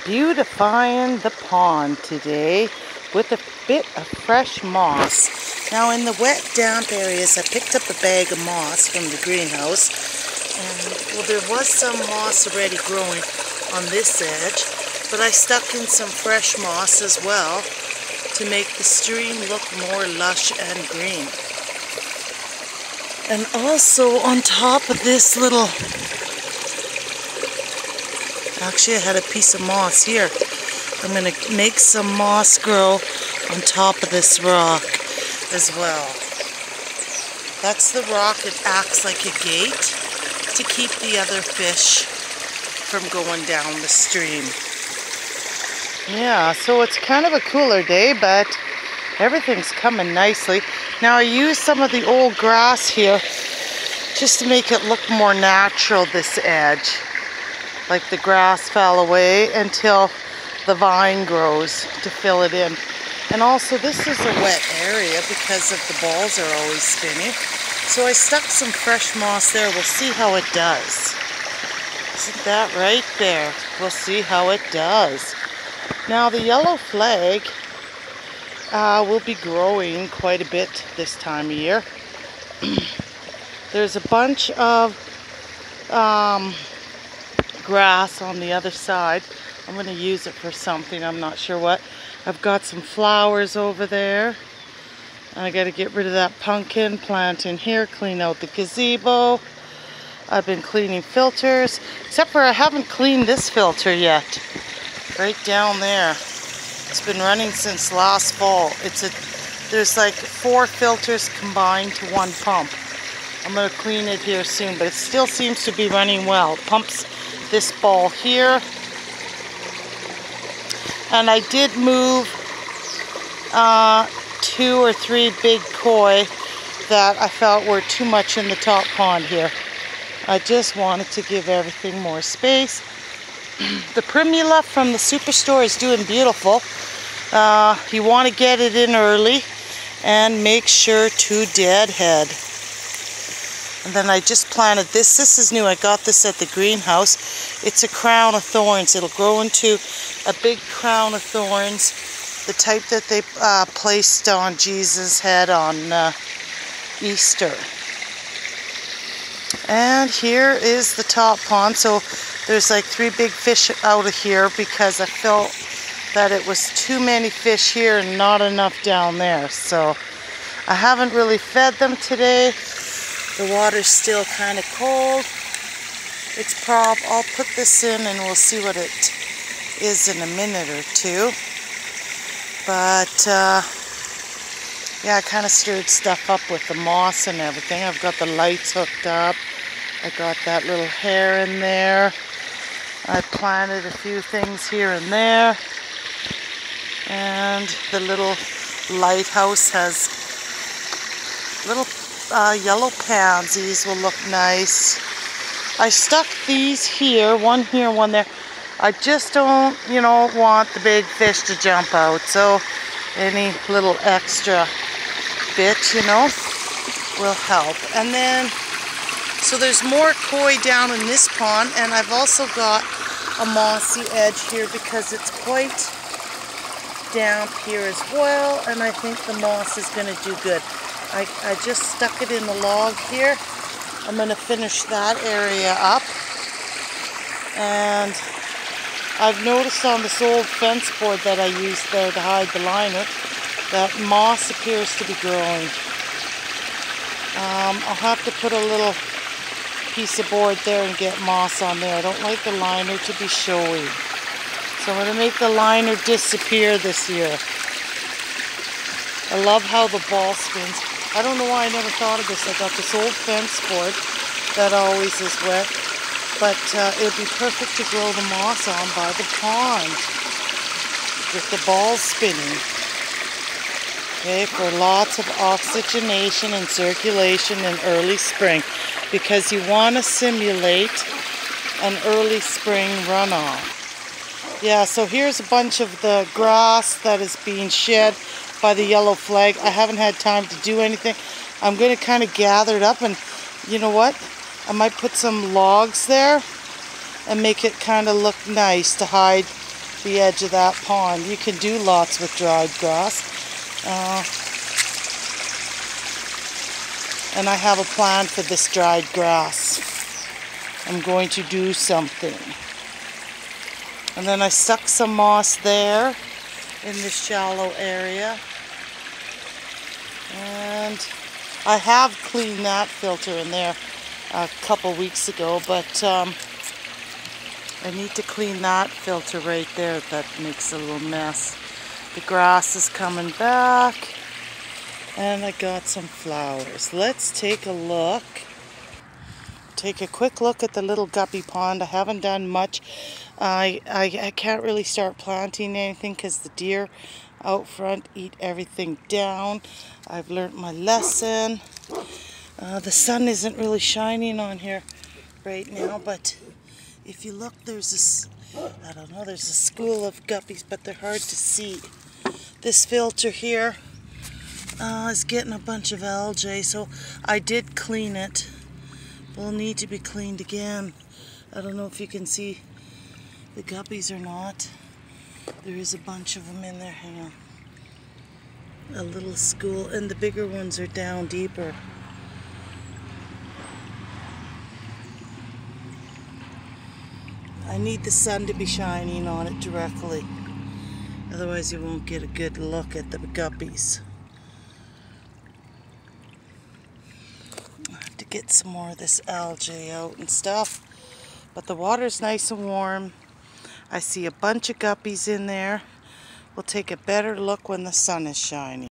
Beautifying the pond today with a bit of fresh moss. Now in the wet, damp areas, I picked up a bag of moss from the greenhouse. And well, there was some moss already growing on this edge, but I stuck in some fresh moss as well to make the stream look more lush and green. And also on top of this little, actually I had a piece of moss here. I'm going to make some moss grow on top of this rock as well. That's the rock. It acts like a gate to keep the other fish from going down the stream. Yeah, so it's kind of a cooler day, but everything's coming nicely. Now I used some of the old grass here just to make it look more natural, this edge. Like the grass fell away until the vine grows to fill it in. And also this is a wet area because of the balls are always spinning. So I stuck some fresh moss there. We'll see how it does. Isn't that right there? We'll see how it does. Now the yellow flag will be growing quite a bit this time of year. There's a bunch of grass on the other side. I'm going to use it for something, I'm not sure what. I've got some flowers over there. I got to get rid of that pumpkin plant in here, clean out the gazebo. I've been cleaning filters, except for I haven't cleaned this filter yet. Right down there. It's been running since last fall. There's like 4 filters combined to one pump. I'm going to clean it here soon, but it still seems to be running well. It pumps this ball here. And I did move 2 or 3 big koi that I felt were too much in the top pond here. I just wanted to give everything more space. The primula from the superstore is doing beautiful. You want to get it in early and make sure to deadhead. And then I just planted this. This is new. I got this at the greenhouse. It's a crown of thorns. It'll grow into a big crown of thorns, the type that they placed on Jesus' head on Easter. And here is the top pond. So there's like 3 big fish out of here because I felt that it was too many fish here and not enough down there. So I haven't really fed them today. The water's still kind of cold. I'll put this in and we'll see what it is in a minute or two. But yeah, I kind of stirred stuff up with the moss and everything. I've got the lights hooked up. I got that little hair in there. I planted a few things here and there. And the little lighthouse has little yellow pansies, will look nice. I stuck these here, one here, one there. I just don't, want the big fish to jump out. So any little extra bit, will help. And then, so there's more koi down in this pond, and I've also got a mossy edge here because it's quite damp here as well, and I think the moss is going to do good. I just stuck it in the log here. I'm going to finish that area up. And I've noticed on this old fence board that I used there to hide the liner that moss appears to be growing. I'll have to put a little piece of board there and get moss on there. I don't like the liner to be showy. So I'm going to make the liner disappear this year. I love how the ball spins. I don't know why I never thought of this. I got this old fence board that always is wet, but it would be perfect to grow the moss on by the pond with the balls spinning. Okay, for lots of oxygenation and circulation in early spring, because you want to simulate an early spring runoff. Yeah, so here's a bunch of the grass that is being shed by the yellow flag. I haven't had time to do anything. I'm going to kind of gather it up, and you know what? I might put some logs there and make it kind of look nice to hide the edge of that pond. You can do lots with dried grass. And I have a plan for this dried grass. I'm going to do something. And then I stuck some moss there in this shallow area. And I have cleaned that filter in there a couple weeks ago, but I need to clean that filter right there. That makes a little mess. The grass is coming back. And I got some flowers. Let's take a look. Take a quick look at the little guppy pond. I haven't done much. I can't really start planting anything because the deer out front eat everything down. I've learned my lesson. The sun isn't really shining on here right now, but if you look, there's a school of guppies, but they're hard to see. This filter here is getting a bunch of algae, so I did clean it. Will need to be cleaned again. I don't know if you can see the guppies or not. There is a bunch of them in there. Hang on. A little school, and the bigger ones are down deeper. I need the sun to be shining on it directly. Otherwise you won't get a good look at the guppies. I have to get some more of this algae out and stuff. But the water's nice and warm. I see a bunch of guppies in there. We'll take a better look when the sun is shining.